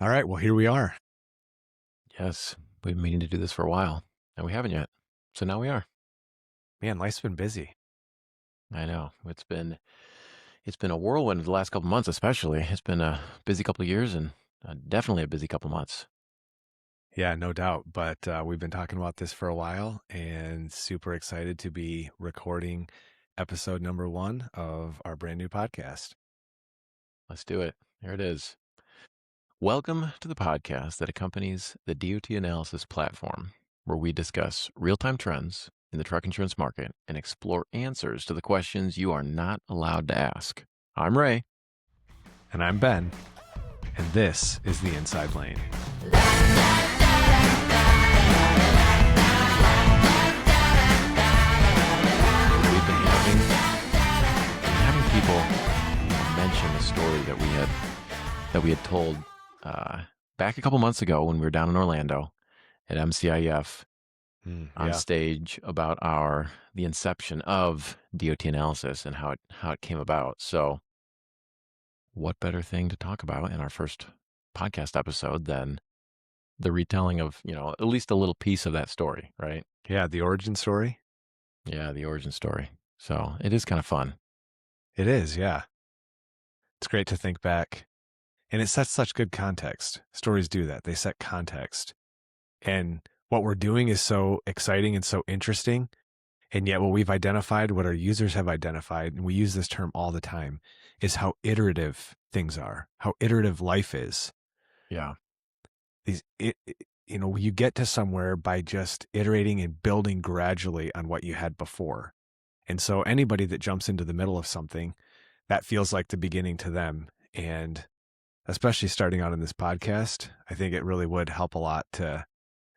All right, well, here we are. Yes, we've been meaning to do this for a while, and we haven't yet. So now we are. Man, life's been busy. I know it's been a whirlwind the last couple months, especially. It's been a busy couple of years, and definitely a busy couple months. Yeah, no doubt. But we've been talking about this for a while and super excited to be recording episode number one of our brand new podcast. Let's do it. Here it is. Welcome to the podcast that accompanies the DOT analysis platform, where we discuss real-time trends in the truck insurance market and explore answers to the questions you are not allowed to ask. I'm Ray. And I'm Ben, and this is the Inside Lane. We've been having people mention a story that we had told back a couple months ago when we were down in Orlando at MCIF on Yeah, stage about the inception of DOT analysis and how it came about. So, what better thing to talk about in our first podcast episode than the retelling of at least a little piece of that story, right? yeah, the origin story. Yeah, the origin story. So it is kind of fun. It is, yeah. It's great to think back. And it sets such good context. Stories do that, they set context. And what we're doing is so exciting and so interesting. And yet, what we've identified, what our users have identified, and we use this term all the time, is how iterative things are, how iterative life is. Yeah. You get to somewhere by just iterating and building gradually on what you had before. And so, anybody that jumps into the middle of something, that feels like the beginning to them. And especially starting out in this podcast, I think it really would help a lot to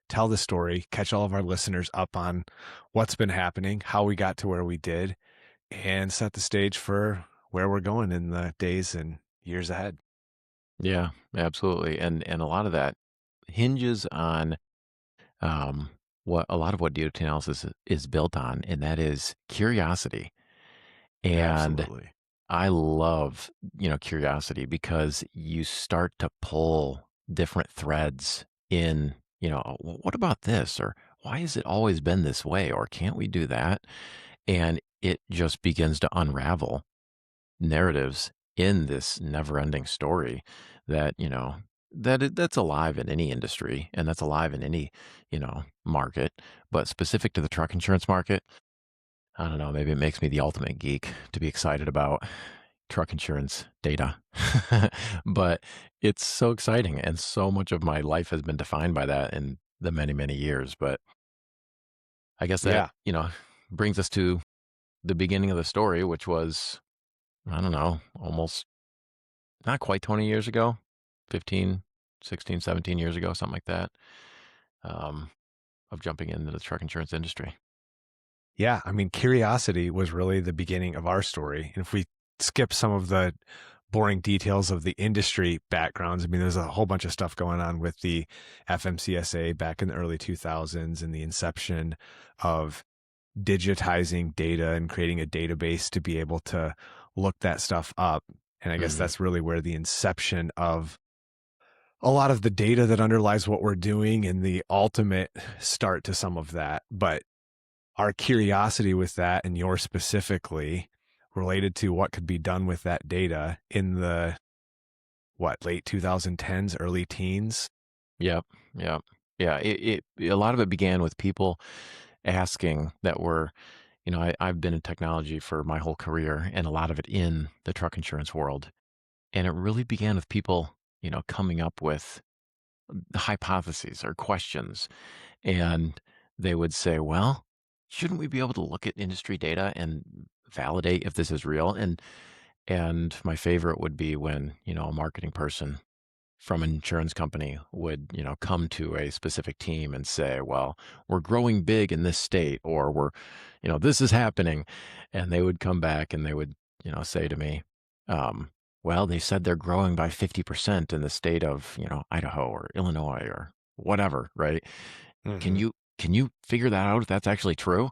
tell the story, catch all of our listeners up on what's been happening, how we got to where we did, and set the stage for where we're going in the days and years ahead. Yeah, absolutely. And a lot of that hinges on um, what a lot of what DOT analysis is built on, and that is curiosity. And Absolutely. I love, curiosity because you start to pull different threads in, what about this? Or why has it always been this way? Or can't we do that? And it just begins to unravel narratives in this never-ending story that, that's alive in any industry and that's alive in any, market, but specific to the truck insurance market, I don't know, maybe it makes me the ultimate geek to be excited about truck insurance data. But it's so exciting and so much of my life has been defined by that in the many, many years. But I guess that, Yeah. brings us to the beginning of the story, which was, I don't know, almost not quite 20 years ago, 15, 16, 17 years ago, something like that, um, of jumping into the truck insurance industry. Yeah. I mean, curiosity was really the beginning of our story. And if we skip some of the boring details of the industry backgrounds, I mean, there's a whole bunch of stuff going on with the FMCSA back in the early 2000s and the inception of digitizing data and creating a database to be able to look that stuff up. And I guess Mhm. that's really where the inception of a lot of the data that underlies what we're doing and the ultimate start to some of that. But our curiosity with that, and yours specifically, related to what could be done with that data in the late 2010s, early teens. Yep, yep. Yeah, a lot of it began with people asking that were I've been in technology for my whole career and a lot of it in the truck insurance world. And it really began with people, coming up with hypotheses or questions. And they would say, well, shouldn't we be able to look at industry data and validate if this is real? And my favorite would be when, a marketing person from an insurance company would, come to a specific team and say, well, we're growing big in this state, or this is happening. And they would come back and they would, say to me, um, well, they said they're growing by 50% in the state of, Idaho or Illinois or whatever, right? Can Hmm. you, can you figure that out if that's actually true?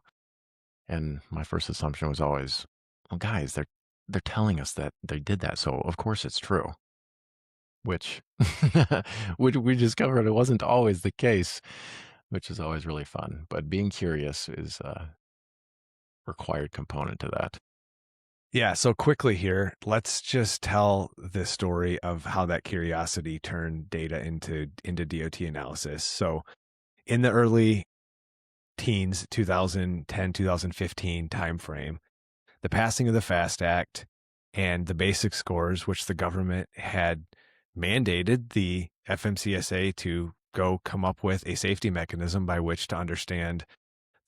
And my first assumption was always, well, guys, they're telling us that they did that. So of course it's true. which which we discovered it wasn't always the case, which is always really fun. But being curious is a required component to that. Yeah, so quickly here, let's just tell the story of how that curiosity turned data into DOT analysis. So in the early teens, 2010, 2015 timeframe, the passing of the FAST Act and the basic scores, which the government had mandated the FMCSA to go come up with a safety mechanism by which to understand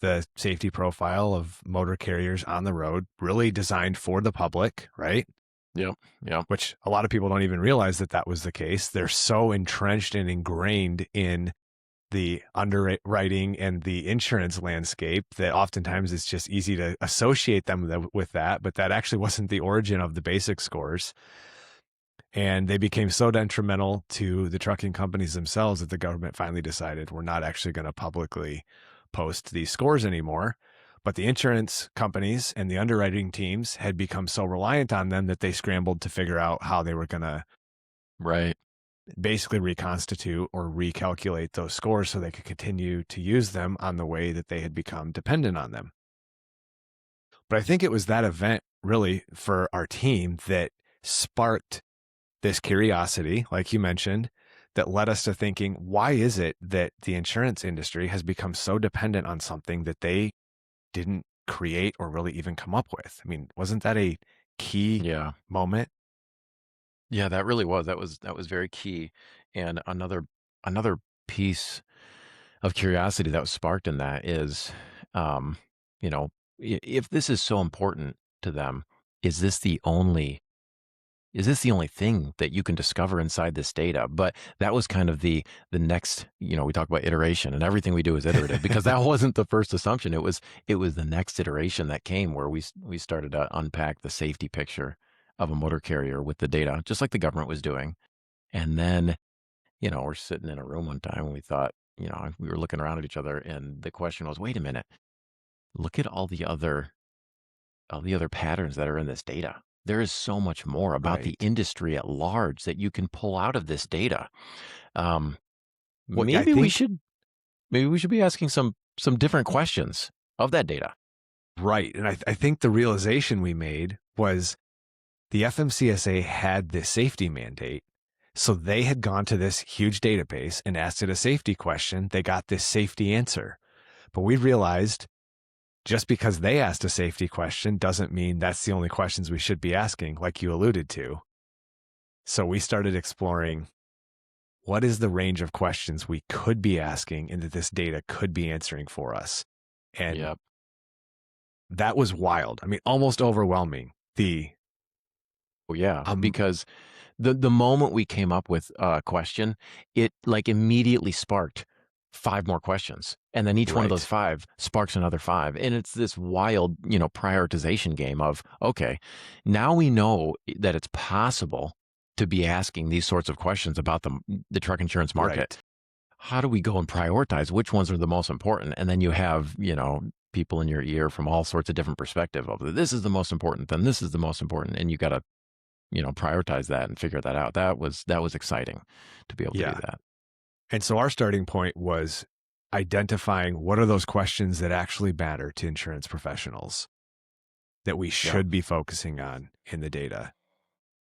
the safety profile of motor carriers on the road, really designed for the public, right? Yep. Yep. Which a lot of people don't even realize that that was the case. They're so entrenched and ingrained in the underwriting and the insurance landscape that oftentimes it's just easy to associate them with that, but that actually wasn't the origin of the basic scores. And they became so detrimental to the trucking companies themselves that the government finally decided we're not actually going to publicly post these scores anymore. But the insurance companies and the underwriting teams had become so reliant on them that they scrambled to figure out how they were going to Right. basically reconstitute or recalculate those scores so they could continue to use them on the way that they had become dependent on them. But I think it was that event really for our team that sparked this curiosity, like you mentioned, that led us to thinking, why is it that the insurance industry has become so dependent on something that they didn't create or really even come up with? I mean, wasn't that a key Yeah. moment? Yeah, that really was. That was very key. And another piece of curiosity that was sparked in that is, um, you know, if this is so important to them, is this the only is this the only thing that you can discover inside this data? But that was kind of the next, we talk about iteration and everything we do is iterative because that wasn't the first assumption. It was the next iteration that came where we started to unpack the safety picture of a motor carrier with the data, just like the government was doing. And then, we're sitting in a room one time and we thought, we were looking around at each other and the question was, wait a minute, look at all the other patterns that are in this data. There is so much more about the Right. industry at large that you can pull out of this data. Um, Well, I maybe we think, should maybe we should be asking some different questions of that data. right. And I think the realization we made was the FMCSA had this safety mandate. So they had gone to this huge database and asked it a safety question. They got this safety answer. But we realized just because they asked a safety question doesn't mean that's the only questions we should be asking, like you alluded to. So we started exploring what is the range of questions we could be asking and that this data could be answering for us. And Yep. that was wild. I mean, almost overwhelming. The Oh, yeah, um because the moment we came up with a question, it like immediately sparked 5 more questions. And then each one of those right. 5 sparks another 5. And it's this wild, prioritization game of, okay, now we know that it's possible to be asking these sorts of questions about the truck insurance market. Right. How do we go and prioritize which ones are the most important? And then you have, people in your ear from all sorts of different perspective of this is the most important, then this is the most important. And you got to prioritize that and figure that out. That was exciting to be able to do Yeah. that. And so our starting point was identifying what are those questions that actually matter to insurance professionals that we Yeah. should be focusing on in the data.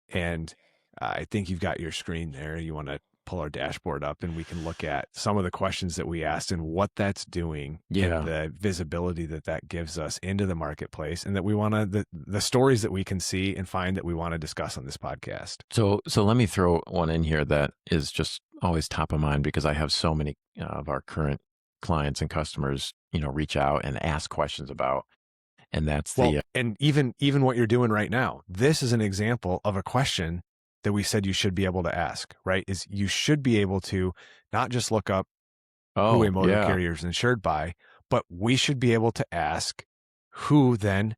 And I think you've got your screen there. You want to pull our dashboard up and we can look at some of the questions that we asked and what that's doing and Yeah. the visibility that that gives us into the marketplace and that we want to, the stories that we can see and find that we want to discuss on this podcast. So let me throw one in here that is just always top of mind because I have so many of our current clients and customers, reach out and ask questions about, and that's Well, the and even what you're doing right now, this is an example of a question that we said you should be able to ask, right? Is you should be able to not just look up who a oh motor yeah, carrier is insured by, but we should be able to ask who then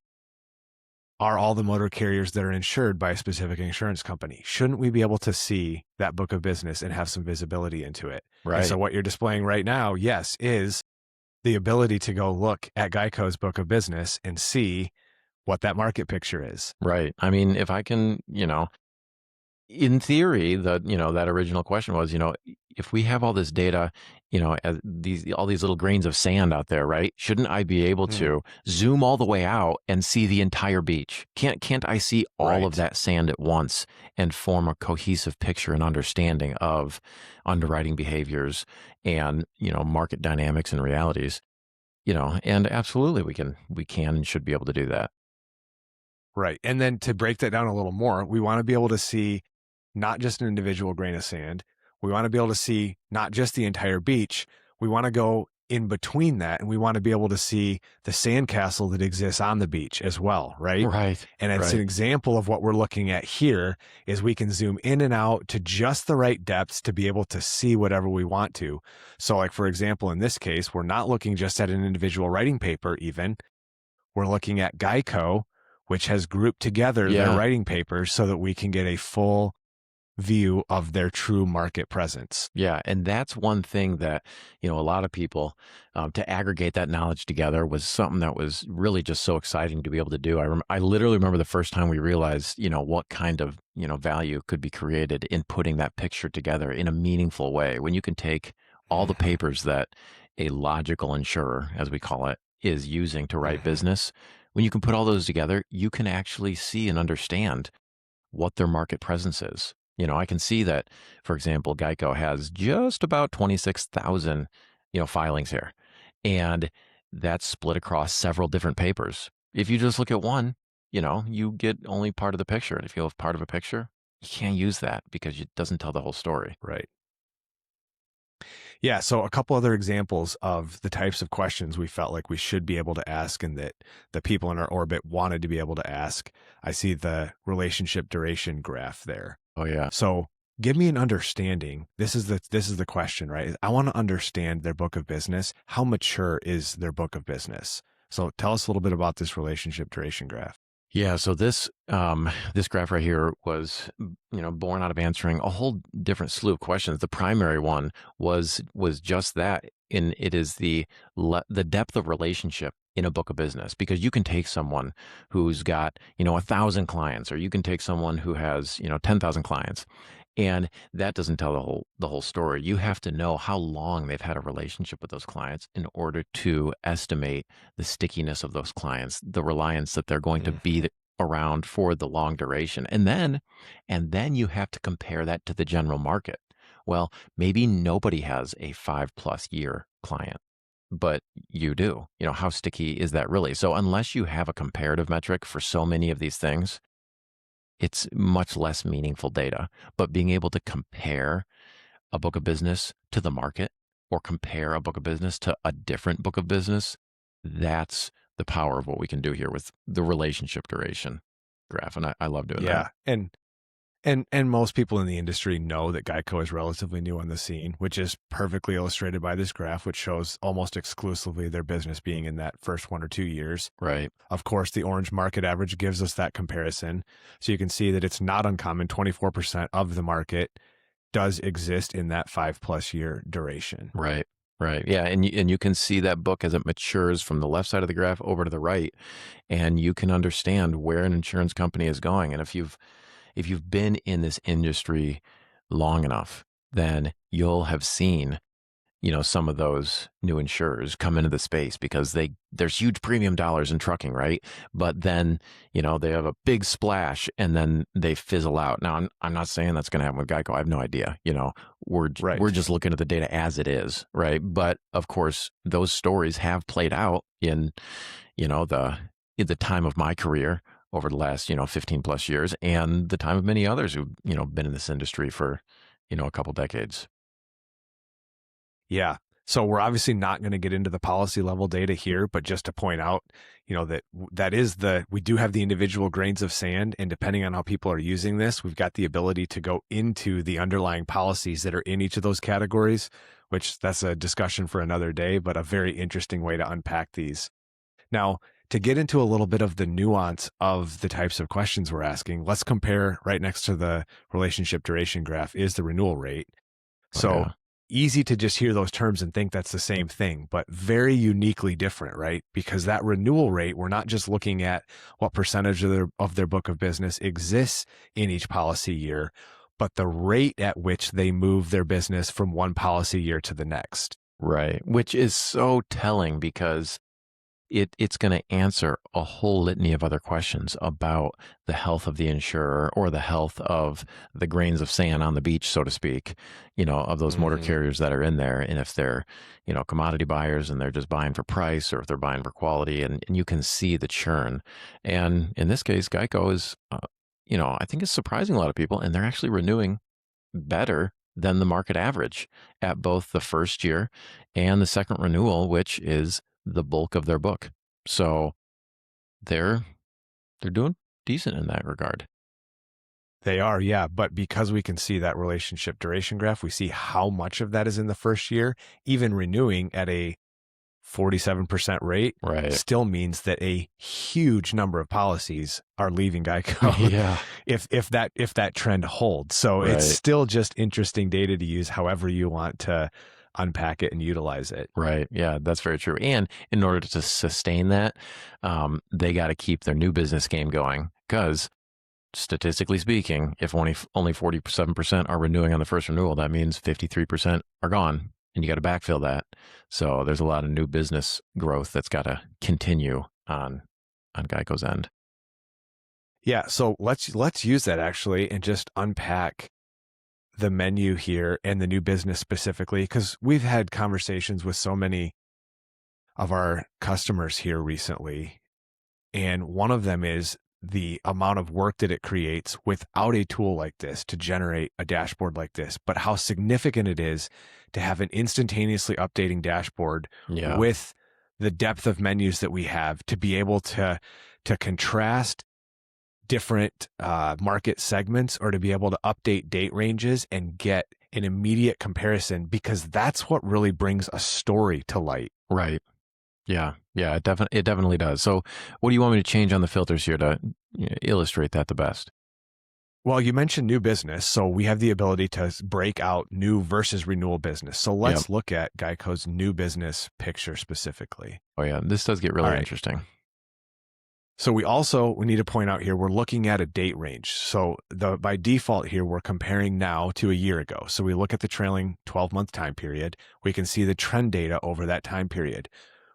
are all the motor carriers that are insured by a specific insurance company. Shouldn't we be able to see that book of business and have some visibility into it? And so right. what you're displaying right now, yes, is the ability to go look at Geico's book of business and see what that market picture is. Right. I mean, if I can, in theory, that original question was, if we have all this data, as all these little grains of sand out there, right? Shouldn't I be able Mm, to zoom all the way out and see the entire beach? Can't I see all of right. that sand at once and form a cohesive picture and understanding of underwriting behaviors and, market dynamics and realities? And absolutely we can and should be able to do that. Right. And then to break that down a little more, we want to be able to see not just an individual grain of sand. We want to be able to see not just the entire beach. We want to go in between that and we want to be able to see the sandcastle that exists on the beach as well, right? Right. And it's an Right. example of what we're looking at here is we can zoom in and out to just the right depths to be able to see whatever we want to. So like for example, in this case, we're not looking just at an individual writing paper even. We're looking at Geico, which has grouped together their Yeah. writing papers so that we can get a full view of their true market presence. Yeah, and that's one thing that, a lot of people, to aggregate that knowledge together was something that was really just so exciting to be able to do. I literally remember the first time we realized, what kind of, value could be created in putting that picture together in a meaningful way. When you can take all the Mhm, papers that a logical insurer, as we call it, is using to write mhm. business, when you can put all those together, you can actually see and understand what their market presence is. I can see that, for example, Geico has just about 26,000, filings here. And that's split across several different papers. If you just look at one, you get only part of the picture. And if you have part of a picture, you can't use that because it doesn't tell the whole story. Right. Yeah. So, a couple other examples of the types of questions we felt like we should be able to ask and that the people in our orbit wanted to be able to ask. I see the relationship duration graph there. Oh, yeah. So, give me an understanding. This is the question, right? I want to understand their book of business. How mature is their book of business? So, tell us a little bit about this relationship duration graph. Yeah, so this graph right here was born out of answering a whole different slew of questions. The primary one was just that, and it is the depth of relationship in a book of business, because you can take someone who's got 1,000 clients, or you can take someone who has 10,000 clients, and that doesn't tell the whole story. You have to know how long they've had a relationship with those clients in order to estimate the stickiness of those clients, the reliance that they're going to be Mhm. around for the long duration. And then you have to compare that to the general market. Well, maybe nobody has a 5+ year client, but you do. How sticky is that really? So unless you have a comparative metric for so many of these things, it's much less meaningful data. But being able to compare a book of business to the market, or compare a book of business to a different book of business, that's the power of what we can do here with the relationship duration graph. And I love doing that. Yeah. And most people in the industry know that Geico is relatively new on the scene, which is perfectly illustrated by this graph, which shows almost exclusively their business being in that first 1 or 2 years. Right. Of course, the orange market average gives us that comparison. So you can see that it's not uncommon. 24% of the market does exist in that 5+ year duration. Right. Right. Yeah. And you can see that book as it matures from the left side of the graph over to the right. And you can understand where an insurance company is going. And if you've been in this industry long enough, then you'll have seen some of those new insurers come into the space because there's huge premium dollars in trucking, right? But then, they have a big splash and then they fizzle out. Now, I'm not saying that's going to happen with Geico. I have no idea. We're Right. just looking at the data as it is, right? But of course, those stories have played out in, the time of my career over the last, 15+ years, and the time of many others who've, been in this industry for, a couple decades. Yeah. So we're obviously not going to get into the policy level data here, but just to point out, we do have the individual grains of sand, and depending on how people are using this, we've got the ability to go into the underlying policies that are in each of those categories, which that's a discussion for another day, but a very interesting way to unpack these. Now, to get into a little bit of the nuance of the types of questions we're asking, let's compare right next to the relationship duration graph is the renewal rate. Oh, So yeah. easy to just hear those terms and think that's the same thing, but very uniquely different, right? Because that renewal rate, we're not just looking at what percentage of their book of business exists in each policy year, but the rate at which they move their business from one policy year to the next. Right. Which is so telling because it's going to answer a whole litany of other questions about the health of the insurer or the health of the grains of sand on the beach, so to speak, of those motor Mhm. carriers that are in there. And if they're, commodity buyers and they're just buying for price, or if they're buying for quality, and you can see the churn. And in this case, Geico is, I think it's surprising a lot of people, and they're actually renewing better than the market average at both the first year and the second renewal, which is the bulk of their book. So they're doing decent in that regard. They are, yeah. But because we can see that relationship duration graph, we see how much of that is in the first year. Even renewing at a 47% rate Right. still means that a huge number of policies are leaving Geico Yeah. if that trend holds. So it's Right. still just interesting data to use however you want to unpack it and utilize it. Right. Yeah, that's very true. And in order to sustain that, they got to keep their new business game going because statistically speaking, if only 47% are renewing on the first renewal, that means 53% are gone, and you got to backfill that. So there's a lot of new business growth that's got to continue on Geico's end. Yeah, so let's use that actually and just unpack the menu here and the new business specifically, because we've had conversations with so many of our customers here recently. And one of them is the amount of work that it creates without a tool like this to generate a dashboard like this, but how significant it is to have an instantaneously updating dashboard Yeah. with the depth of menus that we have to be able to contrast different market segments, or to be able to update date ranges and get an immediate comparison, because that's what really brings a story to light. Right. Yeah. Yeah. It definitely does. So, what do you want me to change on the filters here to illustrate that the best? Well, you mentioned new business, so we have the ability to break out new versus renewal business. So Yep. let's look at Geico's new business picture specifically. Oh yeah, this does get really All right. interesting. So we need to point out here, we're looking at a date range. So by default here, we're comparing now to a year ago. So we look at the trailing 12-month time period. We can see the trend data over that time period,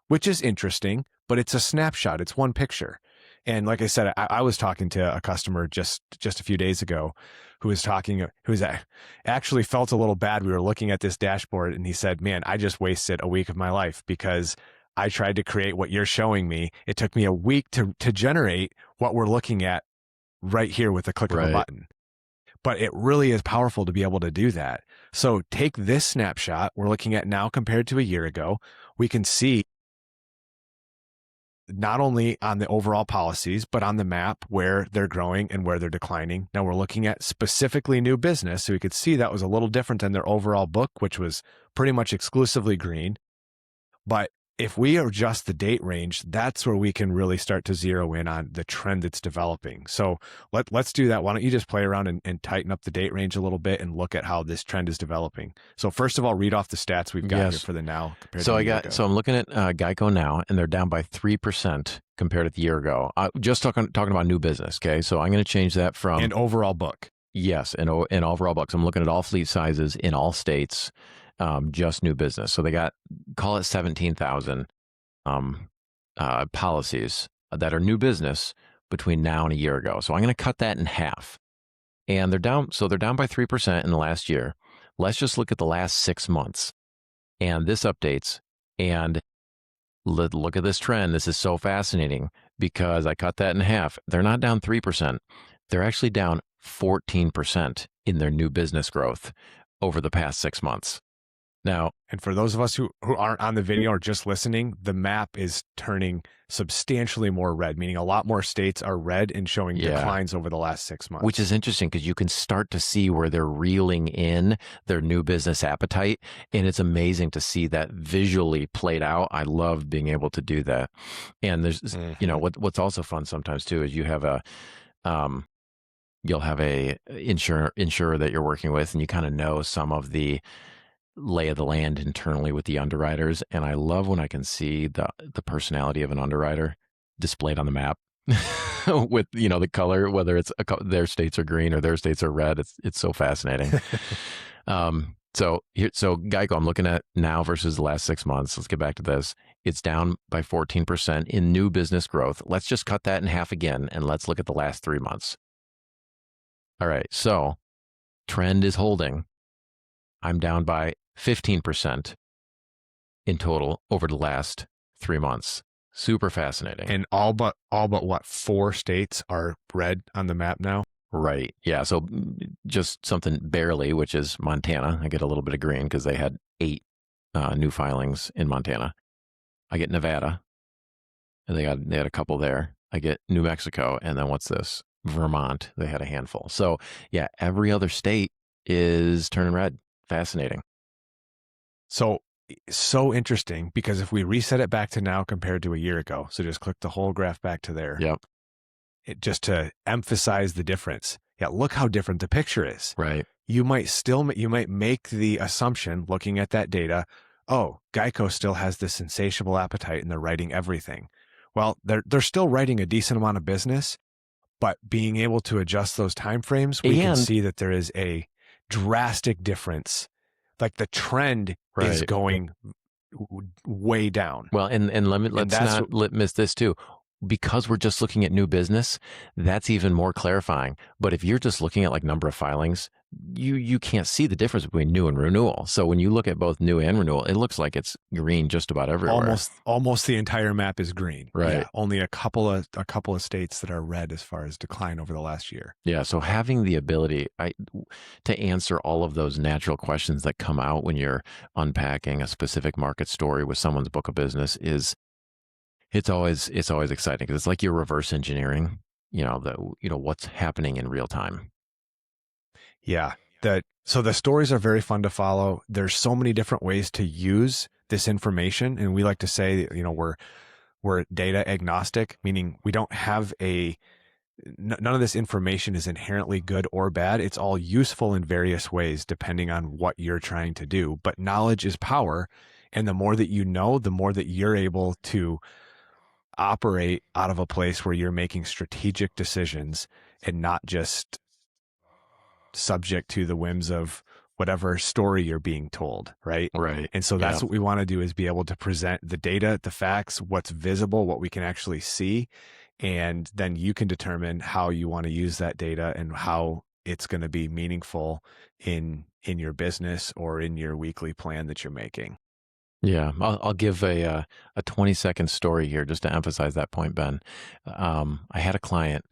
which is interesting, but it's a snapshot. It's one picture. And like I said, I was talking to a customer just a few days ago who's actually felt a little bad. We were looking at this dashboard and he said, man, I just wasted a week of my life because I tried to create what you're showing me. It took me a week to generate what we're looking at right here with the click of a Right. button. But it really is powerful to be able to do that. So take this snapshot we're looking at now compared to a year ago. We can see not only on the overall policies, but on the map where they're growing and where they're declining. Now we're looking at specifically new business. So we could see that was a little different than their overall book, which was pretty much exclusively green. But if we adjust the date range, that's where we can really start to zero in on the trend that's developing. So let's do that. Why don't you just play around and tighten up the date range a little bit and look at how this trend is developing. So first of all, read off the stats we've got here Yes. for the now compared So to a I year got ago. so I'm looking at Geico now, and they're down by 3% compared to the year ago. Just talking about new business. Okay, so I'm going to change that from And overall book. yes, and overall bucks. I'm looking at all fleet sizes in all states, just new business. So they got, call it 17,000 policies that are new business between now and a year ago. So I'm going to cut that in half, and they're down. So they're down by 3% in the last year. Let's just look at the last 6 months, and this updates. And look at this trend. This is so fascinating because I cut that in half. They're not down 3%. They're actually down 14% in their new business growth over the past 6 months. Now, And for those of us who aren't on the video or just listening, the map is turning substantially more red, meaning a lot more states are red and showing Yeah. declines over the last 6 months. which is interesting because you can start to see where they're reeling in their new business appetite. And it's amazing to see that visually played out. I love being able to do that. And there's, what's also fun sometimes too, is you have you'll have a insurer that you're working with, and you kind of know some of the lay of the land internally with the underwriters. And I love when I can see the personality of an underwriter displayed on the map. with the color, whether it's their states are green or their states are red. It's so fascinating. So Geico, I'm looking at now versus the last 6 months. Let's get back to this. It's down by 14% in new business growth. Let's just cut that in half again, and let's look at the last 3 months. All right, so trend is holding. I'm down by 15% in total over the last 3 months. Super fascinating. And all but what, 4 states are red on the map now? Right. Yeah. So just something barely, which is Montana. I get a little bit of green because they had 8 new filings in Montana. I get Nevada, and they had a couple there. I get New Mexico, and then what's this? Vermont. They had a handful. So yeah, every other state is turning red. Fascinating. So interesting, because if we reset it back to now compared to a year ago, so just click the whole graph back to there. Yep. Just to emphasize the difference. Yeah, look how different the picture is. Right. You might make the assumption looking at that data, oh, Geico still has this insatiable appetite and they're writing everything. Well, they're still writing a decent amount of business, but being able to adjust those timeframes, we can see that there is a drastic difference. Like the trend is going way down. Well, and let's not miss this too. Because we're just looking at new business, that's even more clarifying. But if you're just looking at like number of filings, you can't see the difference between new and renewal. So when you look at both new and renewal, it looks like it's green just about everywhere. Almost the entire map is green. Right. Yeah, only a couple of states that are red as far as decline over the last year. Yeah. So having the ability to answer all of those natural questions that come out when you're unpacking a specific market story with someone's book of business it's always exciting because it's like you're reverse engineering, what's happening in real time. Yeah. So the stories are very fun to follow. There's so many different ways to use this information. And we like to say, we're data agnostic, meaning we don't have none of this information is inherently good or bad. It's all useful in various ways, depending on what you're trying to do. But knowledge is power. And the more that you know, the more that you're able to operate out of a place where you're making strategic decisions and not just subject to the whims of whatever story you're being told, right? Right. And so that's what we want to do, is be able to present the data, the facts, what's visible, what we can actually see, and then you can determine how you want to use that data and how it's going to be meaningful in your business or in your weekly plan that you're making. Yeah, I'll give a 20-second story here just to emphasize that point, Ben. I had a client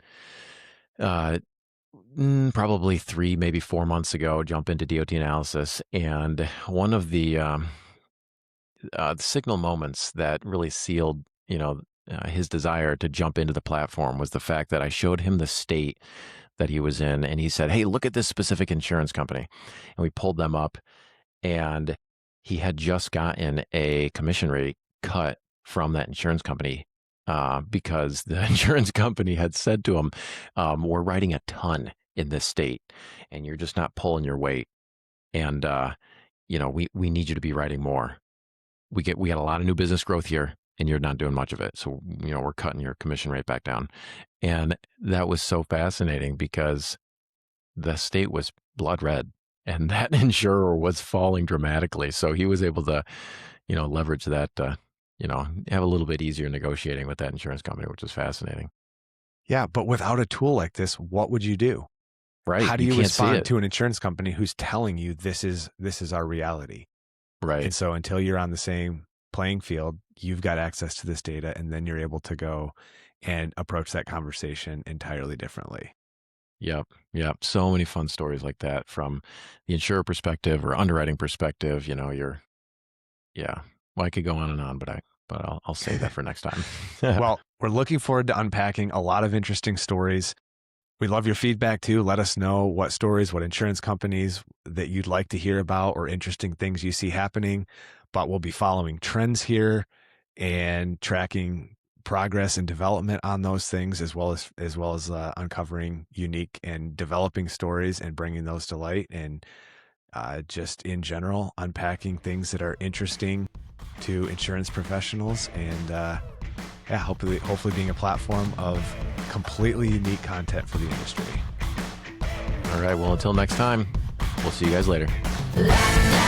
probably 3, maybe 4 months ago jump into DOT analysis, and one of the signal moments that really sealed his desire to jump into the platform was the fact that I showed him the state that he was in, and he said, "Hey, look at this specific insurance company," and we pulled them up, and he had just gotten a commission rate cut from that insurance company because the insurance company had said to him, "We're writing a ton in this state, and you're just not pulling your weight, and we need you to be writing more. We had a lot of new business growth here, and you're not doing much of it, so we're cutting your commission rate back down." And that was so fascinating because the state was blood red. And that insurer was falling dramatically. So he was able to, leverage that, have a little bit easier negotiating with that insurance company, which was fascinating. Yeah. But without a tool like this, what would you do? Right. How do you respond to an insurance company who's telling you this is our reality? Right. And so until you're on the same playing field, you've got access to this data, and then you're able to go and approach that conversation entirely differently. Yep. So many fun stories like that from the insurer perspective or underwriting perspective. Well, I could go on and on, but I'll save that for next time. Well, we're looking forward to unpacking a lot of interesting stories. We love your feedback too. Let us know what stories, what insurance companies that you'd like to hear about, or interesting things you see happening. But we'll be following trends here and tracking progress and development on those things, as well as uncovering unique and developing stories and bringing those to light, and just in general unpacking things that are interesting to insurance professionals and yeah, hopefully being a platform of completely unique content for the industry. All right. Well, until next time, we'll see you guys later. La, la.